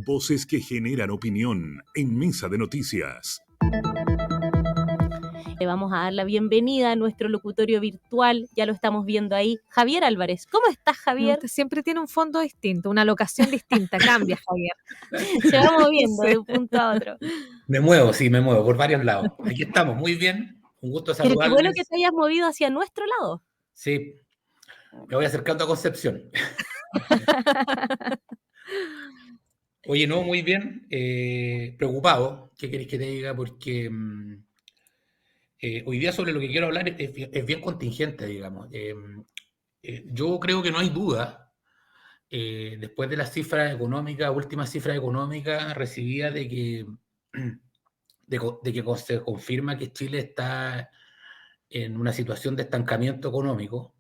Voces que generan opinión en Mesa de Noticias. Le vamos a dar la bienvenida a nuestro locutorio virtual, ya lo estamos viendo ahí, Javier Álvarez. ¿Cómo estás, Javier? Usted siempre tiene un fondo distinto, una locación distinta, cambia, Javier. Se va moviendo de un punto a otro. Me muevo por varios lados. Aquí estamos, muy bien, un gusto Pero saludarles. qué bueno que te hayas movido hacia nuestro lado. Sí, me voy acercando a Concepción. Oye, no, muy bien, preocupado, ¿qué queréis que te diga? Porque hoy día sobre lo que quiero hablar es bien contingente, digamos. Yo creo que no hay duda, después de las cifras económicas, últimas cifras económicas recibidas de que se confirma que Chile está en una situación de estancamiento económico,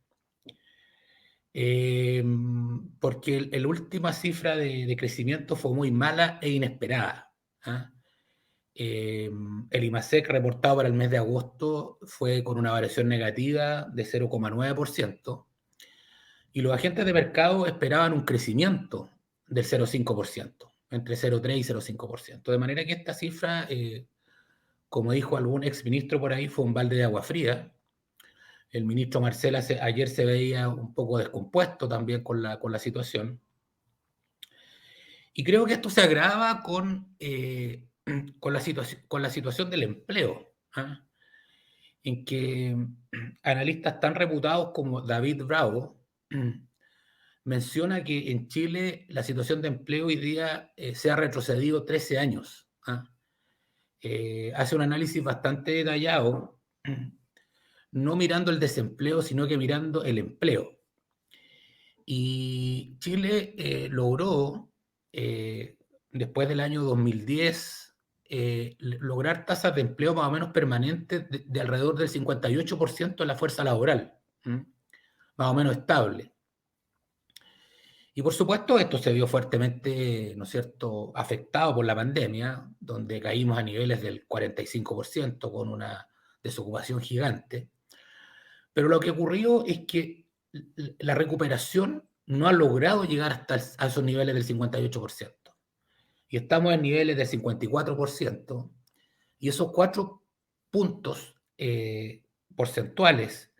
porque la última cifra de crecimiento fue muy mala e inesperada. El IMASEC reportado para el mes de agosto fue con una variación negativa de 0,9%, y los agentes de mercado esperaban un crecimiento del 0,5%, entre 0,3 y 0,5%. De manera que esta cifra, como dijo algún exministro por ahí, fue un balde de agua fría. El ministro Marcela ayer se veía un poco descompuesto también con la situación. Y creo que esto se agrava con la situación del empleo, en que analistas tan reputados como David Bravo menciona que en Chile la situación de empleo hoy día se ha retrocedido 13 años. Hace un análisis bastante detallado, no mirando el desempleo, sino que mirando el empleo. Y Chile logró, después del año 2010, lograr tasas de empleo más o menos permanentes de alrededor del 58% de la fuerza laboral, más o menos estable. Y por supuesto esto se vio fuertemente, ¿no es cierto?, afectado por la pandemia, donde caímos a niveles del 45% con una desocupación gigante. Pero lo que ocurrió es que la recuperación no ha logrado llegar a esos niveles del 58%. Y estamos en niveles del 54%. Y esos 4 puntos porcentuales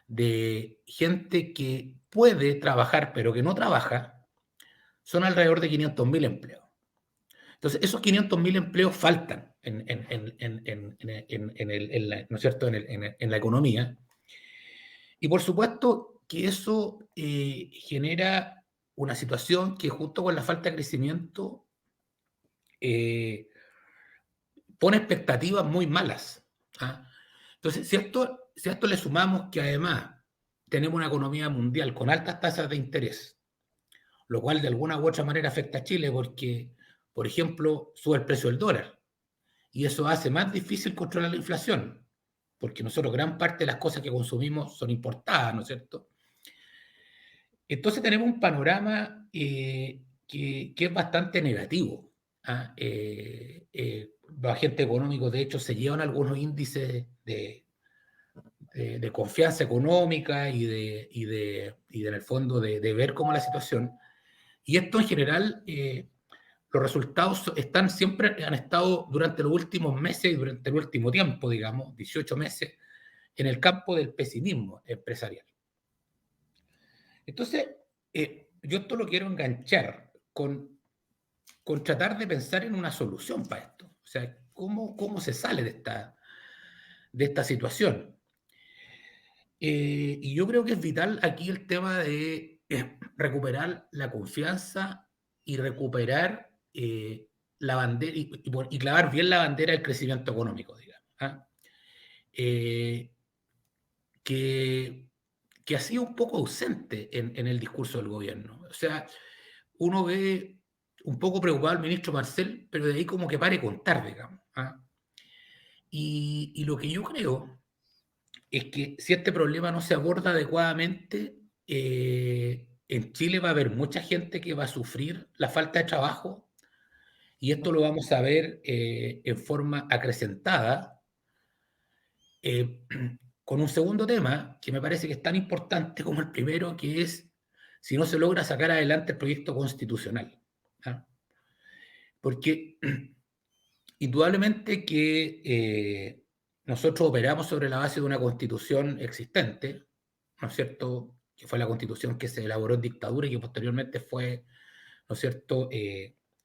de gente que puede trabajar pero que no trabaja son alrededor de 500.000 empleos. Entonces, esos 500.000 empleos faltan en ¿no es cierto?, en la economía. Y por supuesto que eso genera una situación que junto con la falta de crecimiento pone expectativas muy malas. Entonces, si a esto le sumamos que además tenemos una economía mundial con altas tasas de interés, lo cual de alguna u otra manera afecta a Chile porque, por ejemplo, sube el precio del dólar y eso hace más difícil controlar la inflación, porque nosotros gran parte de las cosas que consumimos son importadas, ¿no es cierto? Entonces tenemos un panorama que es bastante negativo. Los agentes económicos, de hecho, se llevan algunos índices de confianza económica y en el fondo de ver cómo la situación. Y esto en general, los resultados siempre han estado durante los últimos meses y durante el último tiempo, digamos, 18 meses, en el campo del pesimismo empresarial. Entonces, yo esto lo quiero enganchar con tratar de pensar en una solución para esto. O sea, ¿cómo se sale de esta situación? Y yo creo que es vital aquí el tema de recuperar la confianza y recuperar la bandera y clavar bien la bandera del crecimiento económico, digamos. Que ha sido un poco ausente en el discurso del gobierno. O sea, uno ve un poco preocupado al ministro Marcel, pero de ahí como que pare contar, digamos. Y lo que yo creo es que si este problema no se aborda adecuadamente, en Chile va a haber mucha gente que va a sufrir la falta de trabajo, y esto lo vamos a ver en forma acrecentada, con un segundo tema que me parece que es tan importante como el primero, que es si no se logra sacar adelante el proyecto constitucional. porque indudablemente que nosotros operamos sobre la base de una constitución existente, ¿no es cierto?, que fue la constitución que se elaboró en dictadura y que posteriormente fue, ¿no es cierto?,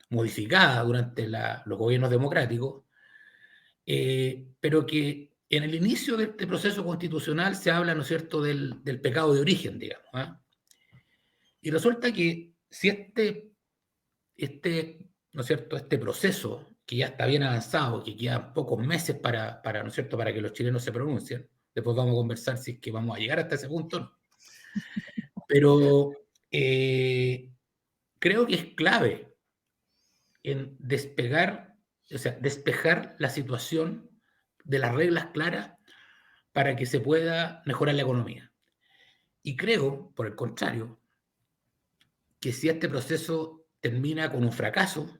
modificada durante los gobiernos democráticos, pero que en el inicio de este proceso constitucional se habla, ¿no es cierto?, del pecado de origen, digamos. ¿Ah? Y resulta que si ¿no es cierto?, este proceso, que ya está bien avanzado, que quedan pocos meses ¿no es cierto?, para que los chilenos se pronuncien, después vamos a conversar si es que vamos a llegar hasta ese punto, ¿no? Pero creo que es clave en despejar la situación de las reglas claras para que se pueda mejorar la economía. Y creo, por el contrario, que si este proceso termina con un fracaso,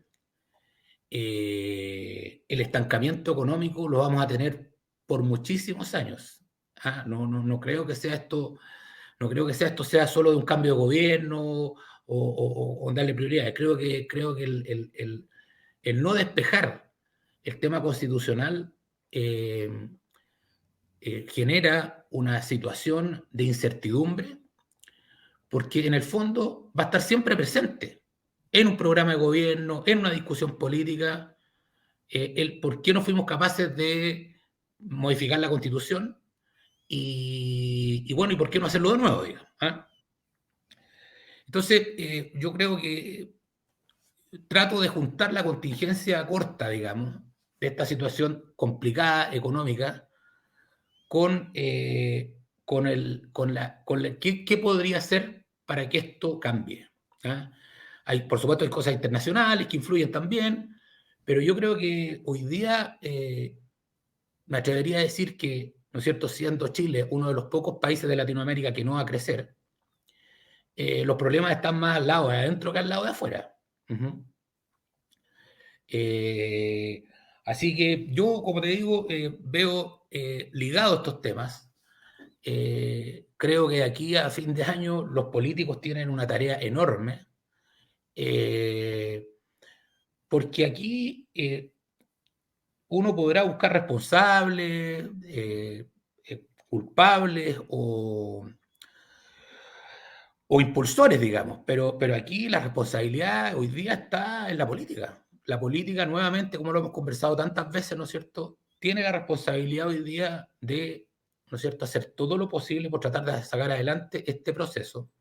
el estancamiento económico lo vamos a tener por muchísimos años. No creo que sea esto, no creo que sea solo de un cambio de gobierno o darle prioridades. Creo que el no despejar el tema constitucional genera una situación de incertidumbre, porque en el fondo va a estar siempre presente en un programa de gobierno, en una discusión política, el por qué no fuimos capaces de modificar la Constitución y bueno, y por qué no hacerlo de nuevo, digamos. ¿Ah? Entonces, yo creo que trato de juntar la contingencia corta, digamos, de esta situación complicada económica con qué podría hacer para que esto cambie. ¿Ah? Por supuesto, hay cosas internacionales que influyen también, pero yo creo que hoy día me atrevería a decir que, ¿no es cierto?, siendo Chile uno de los pocos países de Latinoamérica que no va a crecer, los problemas están más al lado de adentro que al lado de afuera. Así que yo, como te digo, veo ligados estos temas. Creo que aquí a fin de año los políticos tienen una tarea enorme, porque aquí uno podrá buscar responsables, culpables o impulsores, digamos, pero aquí la responsabilidad hoy día está en la política. La política, nuevamente, como lo hemos conversado tantas veces, ¿no es cierto?, tiene la responsabilidad hoy día de, ¿no es cierto?, hacer todo lo posible por tratar de sacar adelante este proceso,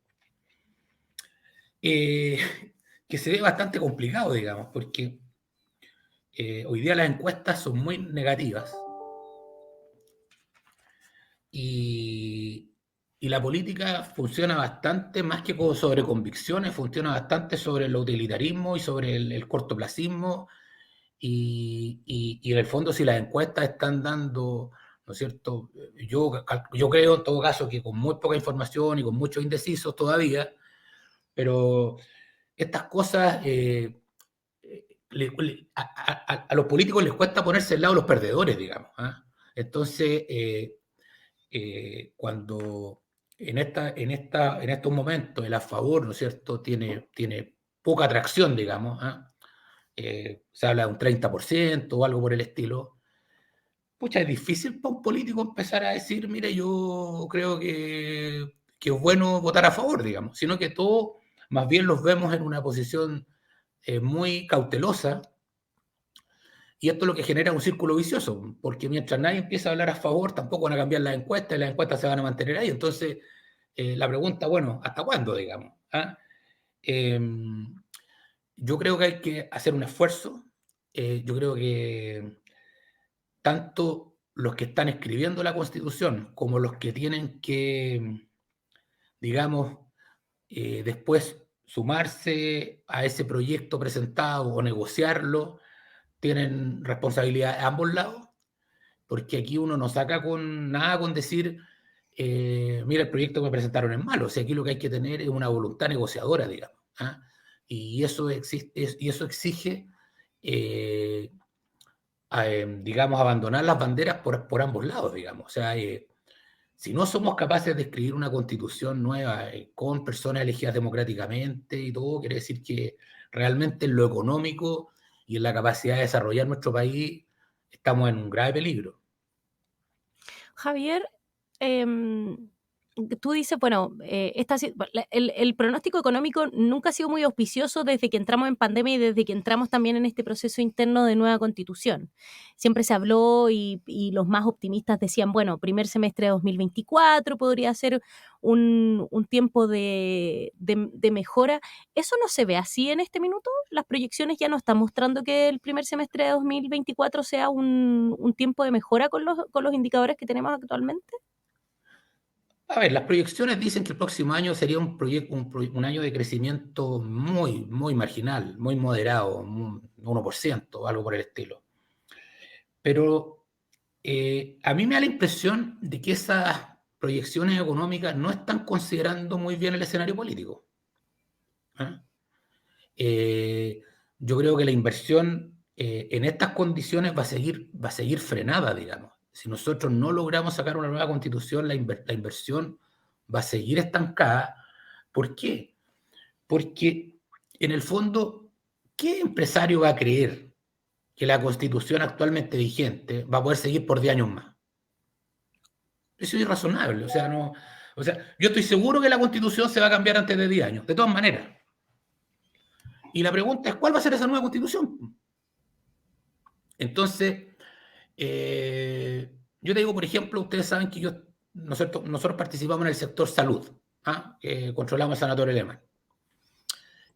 que se ve bastante complicado, digamos, porque hoy día las encuestas son muy negativas y la política funciona bastante más que sobre convicciones, funciona bastante sobre el utilitarismo y sobre el cortoplacismo y en el fondo si las encuestas están dando, ¿no es cierto? Yo creo en todo caso que con muy poca información y con muchos indecisos todavía, pero estas cosas a los políticos les cuesta ponerse al lado de los perdedores, digamos. ¿Ah? Entonces, cuando en estos momentos el a favor, ¿no es cierto?, tiene poca atracción, digamos, se habla de un 30% o algo por el estilo, pucha, es difícil para un político empezar a decir, mire, yo creo que es bueno votar a favor, digamos, sino que todos más bien los vemos en una posición muy cautelosa, y esto es lo que genera un círculo vicioso, porque mientras nadie empieza a hablar a favor, tampoco van a cambiar las encuestas, y las encuestas se van a mantener ahí. Entonces, la pregunta, bueno, ¿hasta cuándo, digamos? ¿Ah? Yo creo que hay que hacer un esfuerzo. Yo creo que tanto los que están escribiendo la Constitución como los que tienen que, digamos, después sumarse a ese proyecto presentado o negociarlo, tienen responsabilidad a ambos lados, porque aquí uno no saca nada con decir, mira, el proyecto que me presentaron es malo. O sea, aquí lo que hay que tener es una voluntad negociadora, digamos. ¿Ah? Y eso exige, digamos, abandonar las banderas por ambos lados, digamos. O sea, si no somos capaces de escribir una constitución nueva con personas elegidas democráticamente y todo, quiere decir que realmente en lo económico y en la capacidad de desarrollar nuestro país, estamos en un grave peligro. Javier, tú dices, bueno, el pronóstico económico nunca ha sido muy auspicioso desde que entramos en pandemia y desde que entramos también en este proceso interno de nueva constitución. Siempre se habló y los más optimistas decían, bueno, primer semestre de 2024 podría ser un tiempo de mejora. ¿Eso no se ve así en este minuto? ¿Las proyecciones ya nos están mostrando que el primer semestre de 2024 sea un tiempo de mejora con los indicadores que tenemos actualmente? A ver, las proyecciones dicen que el próximo año sería un año de crecimiento muy, muy marginal, muy moderado, 1%, algo por el estilo. Pero a mí me da la impresión de que esas proyecciones económicas no están considerando muy bien el escenario político. Yo creo que la inversión en estas condiciones va a seguir frenada, digamos. Si nosotros no logramos sacar una nueva constitución, la inversión va a seguir estancada. ¿Por qué? Porque en el fondo, ¿qué empresario va a creer que la constitución actualmente vigente va a poder seguir por 10 años más? Eso es irrazonable. Yo estoy seguro que la constitución se va a cambiar antes de 10 años, de todas maneras. Y la pregunta es, ¿cuál va a ser esa nueva constitución? Entonces, yo te digo, por ejemplo, ustedes saben que nosotros participamos en el sector salud, controlamos el Sanatorio Alemán.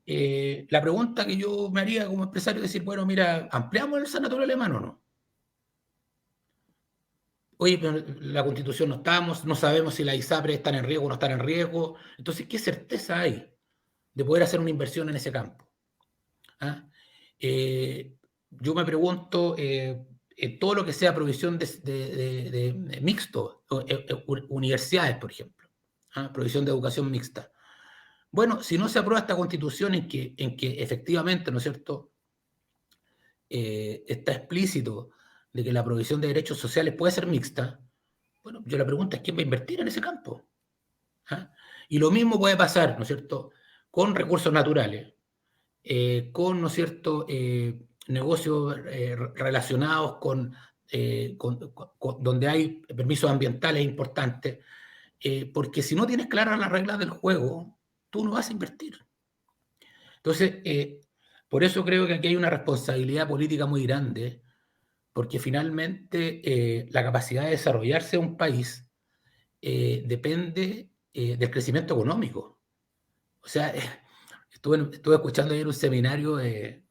La pregunta que yo me haría como empresario es decir, bueno, mira, ¿ampliamos el Sanatorio Alemán o no? Oye, pero la Constitución no sabemos si las ISAPRES están en riesgo o no están en riesgo. Entonces, ¿qué certeza hay de poder hacer una inversión en ese campo? Yo me pregunto, todo lo que sea provisión de mixto, universidades, por ejemplo, provisión de educación mixta. Bueno, si no se aprueba esta constitución en que efectivamente, ¿no es cierto?, está explícito de que la provisión de derechos sociales puede ser mixta, bueno, yo la pregunta es quién va a invertir en ese campo. Y lo mismo puede pasar, ¿no es cierto?, con recursos naturales, con, ¿no es cierto?, negocios relacionados con donde hay permisos ambientales importantes, porque si no tienes claras las reglas del juego, tú no vas a invertir. Entonces, por eso creo que aquí hay una responsabilidad política muy grande, porque finalmente la capacidad de desarrollarse de un país depende del crecimiento económico. O sea, estuve escuchando ayer un seminario de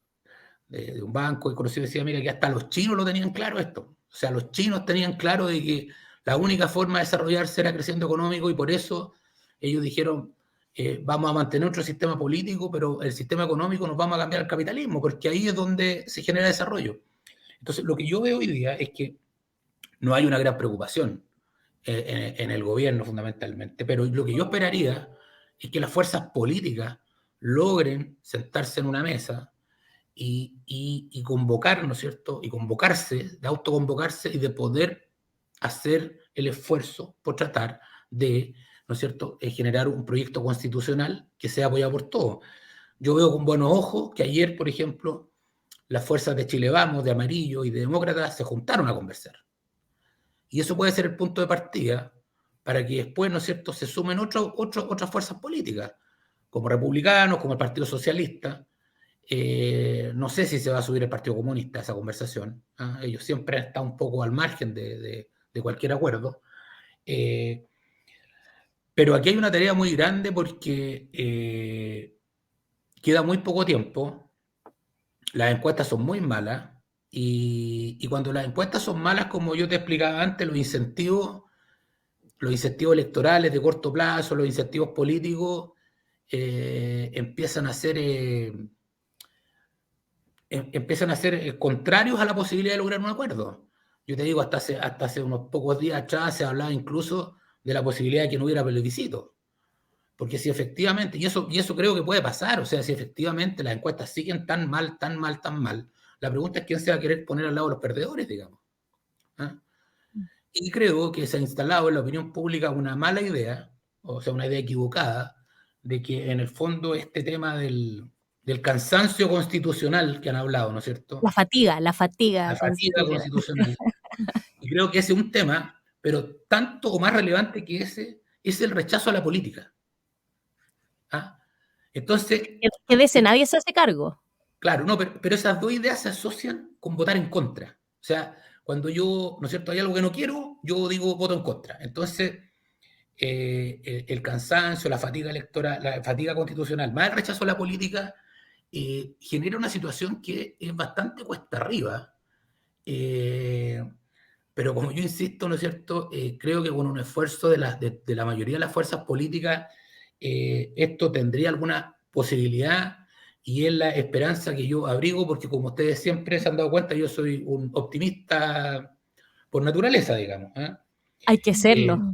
un banco y conocido decía, mira, que hasta los chinos lo tenían claro esto. O sea, los chinos tenían claro de que la única forma de desarrollarse era creciendo económico y por eso ellos dijeron, vamos a mantener nuestro sistema político, pero el sistema económico nos vamos a cambiar al capitalismo, porque ahí es donde se genera desarrollo. Entonces, lo que yo veo hoy día es que no hay una gran preocupación en el gobierno fundamentalmente, pero lo que yo esperaría es que las fuerzas políticas logren sentarse en una mesa y convocar, ¿no es cierto?, y convocarse, de autoconvocarse y de poder hacer el esfuerzo por tratar de, ¿no es cierto?, generar un proyecto constitucional que sea apoyado por todos. Yo veo con buenos ojos que ayer, por ejemplo, las fuerzas de Chile Vamos, de Amarillo y de Demócratas se juntaron a conversar. Y eso puede ser el punto de partida para que después, ¿no es cierto?, se sumen otras fuerzas políticas, como republicanos, como el Partido Socialista. No sé si se va a subir el Partido Comunista a esa conversación. Ellos siempre han estado un poco al margen de cualquier acuerdo. Pero aquí hay una tarea muy grande porque queda muy poco tiempo, las encuestas son muy malas y cuando las encuestas son malas, como yo te explicaba antes, los incentivos electorales de corto plazo, los incentivos políticos empiezan a ser contrarios a la posibilidad de lograr un acuerdo. Yo te digo, hasta hace unos pocos días atrás se hablaba incluso de la posibilidad de que no hubiera plebiscito. Porque si efectivamente, y eso creo que puede pasar, o sea, si efectivamente las encuestas siguen tan mal, la pregunta es quién se va a querer poner al lado de los perdedores, digamos. Y creo que se ha instalado en la opinión pública una mala idea, o sea, una idea equivocada, de que en el fondo este tema del del cansancio constitucional que han hablado, ¿no es cierto? La fatiga La fatiga constitucional. constitucional. Y creo que ese es un tema, pero tanto o más relevante que ese es el rechazo a la política. ¿Ah? Entonces, Que de ese nadie se hace cargo. claro, no, pero esas dos ideas se asocian con votar en contra. O sea, cuando yo, ¿no es cierto?, hay algo que no quiero, yo digo voto en contra. Entonces, el cansancio, la fatiga electoral, la fatiga constitucional, más el rechazo a la política, genera una situación que es bastante cuesta arriba. Pero como yo insisto, ¿no es cierto?, creo que con un esfuerzo de la mayoría de las fuerzas políticas, esto tendría alguna posibilidad, y es la esperanza que yo abrigo, porque como ustedes siempre se han dado cuenta, yo soy un optimista por naturaleza, digamos. Hay que serlo.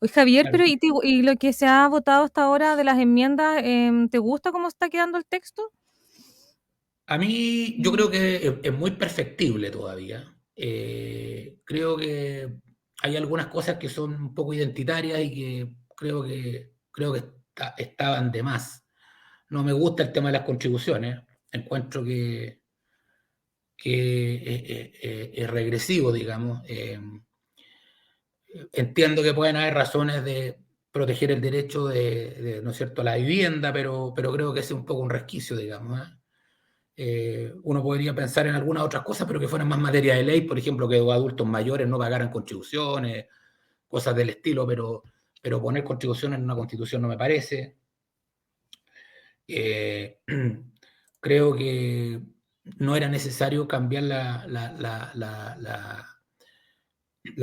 Oye, Javier, Claro. pero ¿y lo que se ha votado hasta ahora de las enmiendas, te gusta cómo está quedando el texto? A mí yo creo que es muy perfectible todavía. Creo que hay algunas cosas que son un poco identitarias y que creo que estaban de más. No me gusta el tema de las contribuciones. Encuentro que es regresivo, digamos. Entiendo que pueden haber razones de proteger el derecho ¿no es cierto?, a la vivienda, pero creo que ese es un poco un resquicio, digamos. Uno podría pensar en algunas otras cosas, pero que fueran más materia de ley, por ejemplo, que los adultos mayores no pagaran contribuciones, cosas del estilo, pero poner contribuciones en una constitución no me parece. Creo que no era necesario cambiar la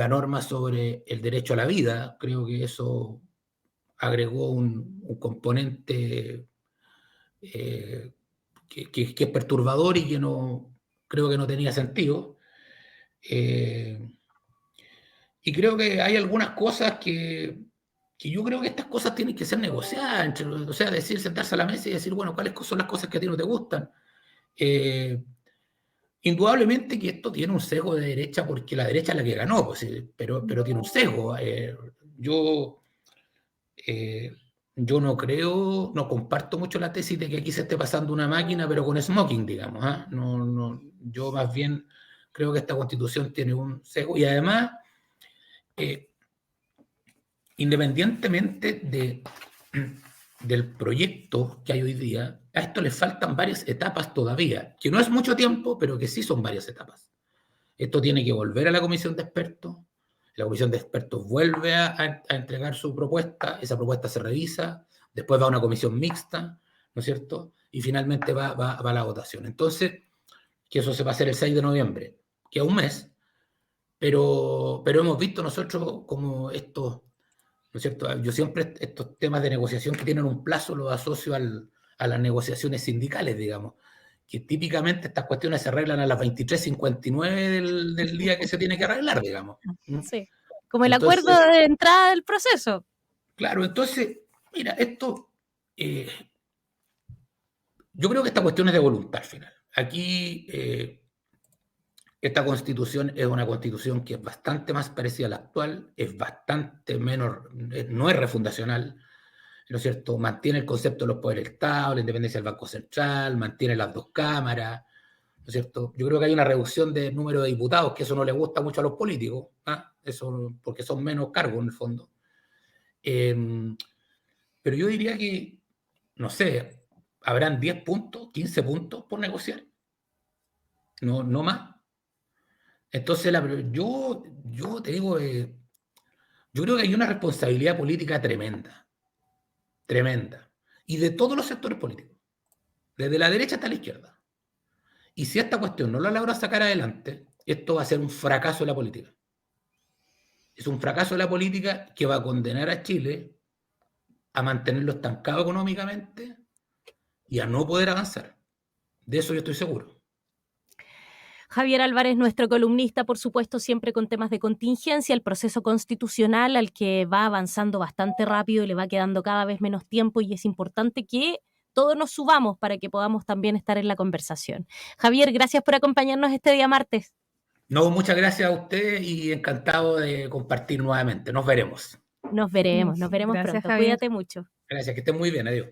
norma sobre el derecho a la vida. Creo que eso agregó un componente que es perturbador y que creo que no tenía sentido. Y creo que hay algunas cosas que yo creo que estas cosas tienen que ser negociadas, o sea, sentarse a la mesa y decir, bueno, ¿cuáles son las cosas que a ti no te gustan? Indudablemente que esto tiene un sesgo de derecha, porque la derecha es la que ganó, pues, pero tiene un sesgo. Yo no comparto mucho la tesis de que aquí se esté pasando una máquina, pero con smoking, digamos. Yo más bien creo que esta constitución tiene un sesgo, y además, independientemente del proyecto que hay hoy día, a esto le faltan varias etapas todavía, que no es mucho tiempo, pero que sí son varias etapas. Esto tiene que volver a la comisión de expertos. La comisión de expertos vuelve a entregar su propuesta, esa propuesta se revisa, después va a una comisión mixta, ¿no es cierto? Y finalmente va a la votación. Entonces, que eso se va a hacer el 6 de noviembre, que es un mes, pero hemos visto nosotros como estos, ¿no es cierto? Yo siempre estos temas de negociación que tienen un plazo los asocio a las negociaciones sindicales, digamos, que típicamente estas cuestiones se arreglan a las 23:59 del día que se tiene que arreglar, digamos. Sí, como el acuerdo de entrada del proceso. Claro, entonces, mira, esto, yo creo que esta cuestión es de voluntad al final. Aquí, esta constitución es una constitución que es bastante más parecida a la actual, es bastante menos, no es refundacional, ¿no es cierto? Mantiene el concepto de los poderes del Estado, la independencia del Banco Central, mantiene las dos cámaras, ¿no es cierto? Yo creo que hay una reducción del número de diputados, que eso no le gusta mucho a los políticos, eso porque son menos cargos en el fondo. Pero yo diría que, no sé, habrán 10 puntos, 15 puntos por negociar, no más. Entonces, yo te digo, yo creo que hay una responsabilidad política tremenda, tremenda, y de todos los sectores políticos, desde la derecha hasta la izquierda. Y si esta cuestión no la logra sacar adelante, esto va a ser un fracaso de la política. Es un fracaso de la política que va a condenar a Chile a mantenerlo estancado económicamente y a no poder avanzar. De eso yo estoy seguro. Javier Álvarez, nuestro columnista, por supuesto, siempre con temas de contingencia, el proceso constitucional al que va avanzando bastante rápido y le va quedando cada vez menos tiempo, y es importante que todos nos subamos para que podamos también estar en la conversación. Javier, gracias por acompañarnos este día martes. No, muchas gracias a usted y encantado de compartir nuevamente. Nos veremos. Nos veremos Gracias, pronto. Javier. Cuídate mucho. Gracias, que estén muy bien. Adiós.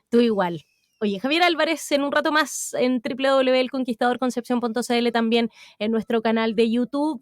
Tú igual. Oye, Javier Álvarez, en un rato más en www.elconquistadorconcepcion.cl, también en nuestro canal de YouTube.